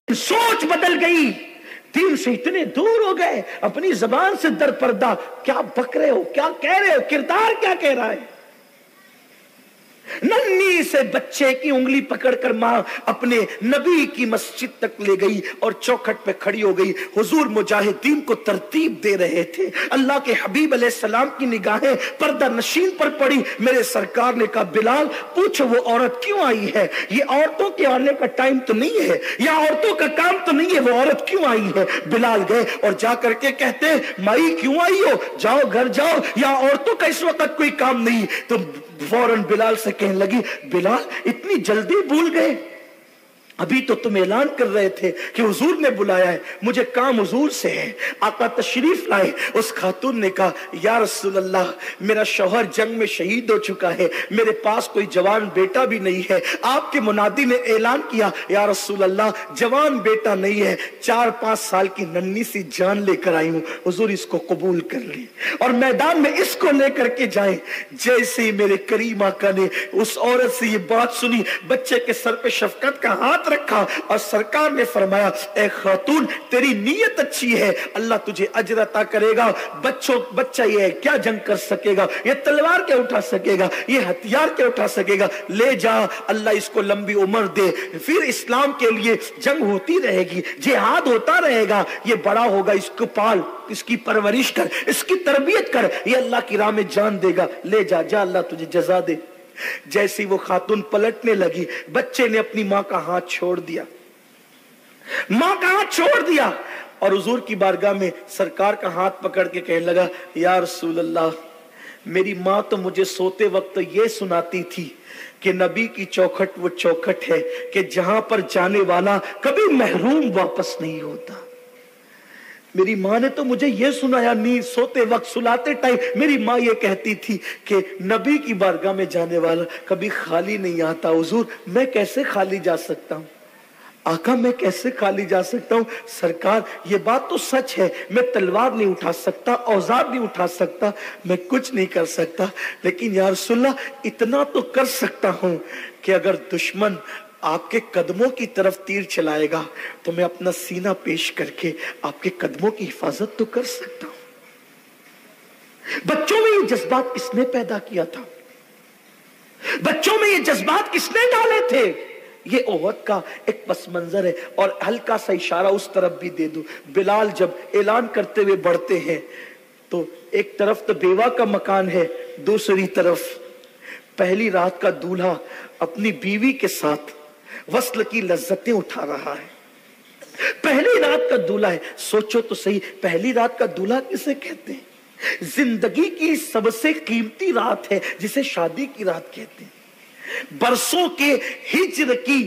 सोच बदल गई, दीन से इतने दूर हो गए, अपनी जबान से दरपर्दा क्या बक रहे हो, क्या कह रहे हो, किरदार क्या कह रहा है। नन्ही से बच्चे की उंगली पकड़कर मां अपने नबी की मस्जिद तक ले गई और चौखट पे खड़ी हो गई। हुजूर मुजाहिदीन को तरतीब दे रहे थे। अल्लाह के हबीब अलैहिस्सलाम की निगाहें पर्दा नशीन पर पड़ी। मेरे सरकार ने कहा, बिलाल पूछो वो औरत क्यों आई है, ये औरतों के आने का टाइम तो नहीं है, या औरतों का काम तो नहीं है, वो औरत क्यों आई है। बिलाल गए और जा करके कहते, माई क्यों आई हो, जाओ घर जाओ, या औरतों का इस वक्त कोई काम नहीं। तो फौरन बिलाल से कहने लगी, बिलाल इतनी जल्दी भूल गए, अभी तो तुम ऐलान कर रहे थे कि हुजूर ने बुलाया है, मुझे काम हुजूर से है। आका तशरीफ लाए। उस खातून ने कहा, या रसूल अल्लाह, मेरा शौहर जंग में शहीद हो चुका है, मेरे पास कोई जवान बेटा भी नहीं है। आपके मुनादी ने ऐलान किया, या रसूल अल्लाह, जवान बेटा नहीं है, 4-5 साल की नन्ही सी जान लेकर आई हूं, हुजूर इसको कबूल कर ली और मैदान में इसको लेकर के जाए। जैसे ही मेरे करीम आका ने उस औरत से ये बात सुनी, बच्चे के सर पे शफकत का हाथ रखा और सरकार ने फरमाया, ए खातून, तेरी नीयत अच्छी है, अल्लाह तुझे अजर अता करेगा। बच्चा ये क्या जंग कर सकेगा, ये तलवार क्या उठा सकेगा, ये हथियार क्या उठा सकेगा, ले जा, अल्लाह इसको लंबी उम्र दे, फिर इस्लाम के लिए जंग होती रहेगी, जिहाद होता रहेगा, ये बड़ा होगा, इसको पाल, इसकी परवरिश कर, इसकी तरबियत कर, ये अल्लाह की राह में जान देगा, ले जा, जा, अल्लाह तुझे जजा दे। जैसी वो खातून पलटने लगी, बच्चे ने अपनी मां का हाथ छोड़ दिया, मां का हाथ छोड़ दिया और हुजूर की बारगाह में सरकार का हाथ पकड़ के कहने लगा, या रसूल अल्लाह, मेरी मां तो मुझे सोते वक्त ये सुनाती थी कि नबी की चौखट वो चौखट है कि जहां पर जाने वाला कभी महरूम वापस नहीं होता। मेरी माँ ने तो मुझे ये सुनाया, नींद सोते वक्त, सुलाते टाइम मेरी माँ ये कहती थी कि नबी की बारगाह में जाने वाला कभी खाली नहीं आता। हुजूर, मैं कैसे खाली जा सकता हूँ, आका मैं कैसे खाली जा सकता हूँ। सरकार, ये बात तो सच है, मैं तलवार नहीं उठा सकता, औजार नहीं उठा सकता, मैं कुछ नहीं कर सकता, लेकिन या रसूलल्लाह, इतना तो कर सकता हूँ कि अगर दुश्मन आपके कदमों की तरफ तीर चलाएगा तो मैं अपना सीना पेश करके आपके कदमों की हिफाजत तो कर सकता हूं। बच्चों में ये जज्बात किसने पैदा किया था, बच्चों में ये जज्बात किसने डाले थे। ये ओहद का एक पस मंजर है। और हल्का सा इशारा उस तरफ भी दे दूं, बिलाल जब ऐलान करते हुए बढ़ते हैं तो एक तरफ तो बेवा का मकान है, दूसरी तरफ पहली रात का दूल्हा अपनी बीवी के साथ वस्ल की लज्जतें उठा रहा है। पहली रात का दूल्हा है, सोचो तो सही, पहली रात का दूल्हा किसे कहते हैं। जिंदगी की सबसे कीमती रात है जिसे शादी की रात कहते हैं। बरसों के हिज्र की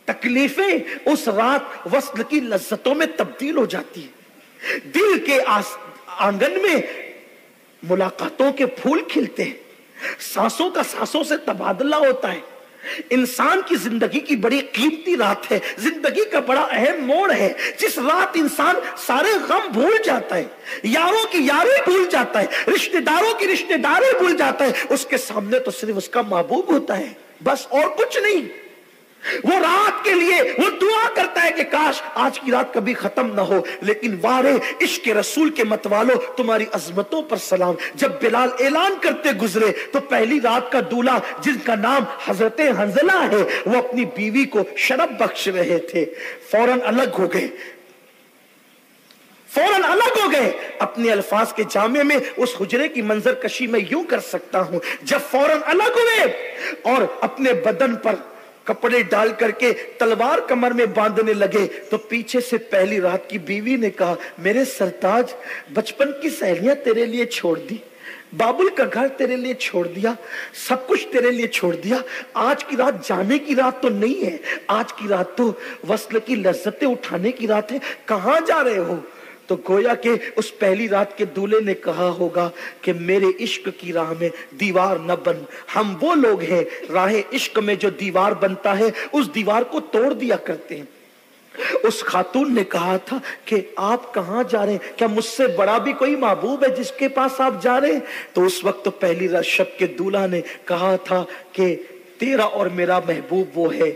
तकलीफें उस रात वस्ल की लज्जतों में तब्दील हो जाती है। दिल के आंगन में मुलाकातों के फूल खिलते हैं, सांसों का सांसों से तबादला होता है। इंसान की जिंदगी की बड़ी कीमती रात है, जिंदगी का बड़ा अहम मोड़ है, जिस रात इंसान सारे गम भूल जाता है, यारों की यारी भूल जाता है, रिश्तेदारों की रिश्तेदारी भूल जाता है, उसके सामने तो सिर्फ उसका महबूब होता है, बस और कुछ नहीं। वो रात के लिए वो दुआ करता है कि काश आज की रात कभी खत्म ना हो। लेकिन वारे इश्क रसूल के मतवालो, तुम्हारी अजमतों पर सलाम। जब बिलाल ऐलान करते गुजरे तो पहली रात का दूल्हा जिनका नाम हजरत हंजला है, वो अपनी बीवी को शरफ बख्श रहे थे, फौरन अलग हो गए, फौरन अलग हो गए। अपने अल्फाज के जामे में उस हुजरे की मंजर कशी में यूं कर सकता हूं, जब फौरन अलग हुए और अपने बदन पर कपड़े डाल करके तलवार कमर में बांधने लगे तो पीछे से पहली रात की बीवी ने कहा, मेरे सरताज, बचपन की सहेलियां तेरे लिए छोड़ दी, बाबुल का घर तेरे लिए छोड़ दिया, सब कुछ तेरे लिए छोड़ दिया, आज की रात जाने की रात तो नहीं है, आज की रात तो वस्ल की लज्जतें उठाने की रात है, कहां जा रहे हो। तो गोया के उस पहली रात के दूल्हे ने कहा होगा कि मेरे इश्क की राह में दीवार न बन, हम वो लोग हैं राहे इश्क में जो दीवार बनता है उस दीवार को तोड़ दिया करते हैं। उस खातून ने कहा था कि आप कहां जा रहे हैं, क्या मुझसे बड़ा भी कोई महबूब है जिसके पास आप जा रहे हैं। तो उस वक्त तो पहली रात शब के दूल्हा ने कहा था कि तेरा और मेरा महबूब वो है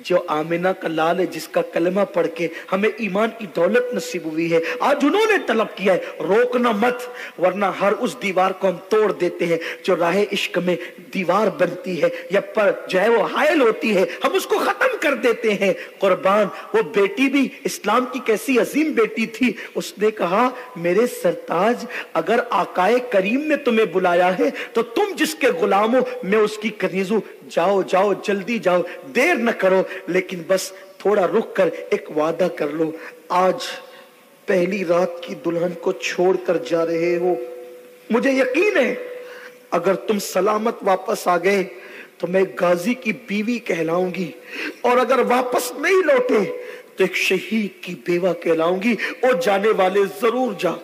जो आमिना का लाल है, जिसका कलमा पढ़ के हमें ईमान की दौलत नसीब हुई है, आज उन्होंने तलब किया है रोकना मत, वरना हर उस दीवार को हम तोड़ देते हैं जो राह इश्क में दीवार बनती है या पर जो है वो हायल होती है, हम उसको खत्म कर देते हैं। कुर्बान वो बेटी भी इस्लाम की कैसी अजीम बेटी थी, उसने कहा मेरे सरताज अगर आकाए करीम ने तुम्हें बुलाया है तो तुम जिसके गुलाम हो मैं उसकी कनीज हूं, जाओ जाओ जल्दी जाओ, देर न करो, लेकिन बस थोड़ा रुक कर एक वादा कर लो। आज पहली रात की दुल्हन को छोड़कर जा रहे हो, मुझे यकीन है अगर तुम सलामत वापस आ गए तो मैं गाजी की बीवी कहलाऊंगी, और अगर वापस नहीं लौटे तो एक शहीद की बेवा कहलाऊंगी। और जाने वाले जरूर जा,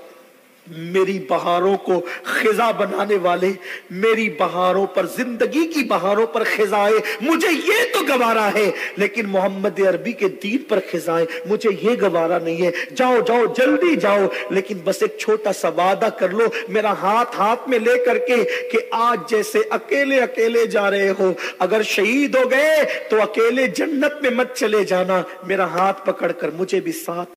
मेरी बहारों को खिजा बनाने वाले, मेरी बहारों पर, जिंदगी की बहारों पर खिजाए मुझे ये तो गवारा है, लेकिन मोहम्मद अरबी के दीन पर खिजाए मुझे ये गवारा नहीं है। जाओ जाओ जल्दी जाओ, लेकिन बस एक छोटा सा वादा कर लो मेरा हाथ हाथ में ले करके कि आज जैसे अकेले अकेले जा रहे हो, अगर शहीद हो गए तो अकेले जन्नत में मत चले जाना, मेरा हाथ पकड़कर मुझे भी साथ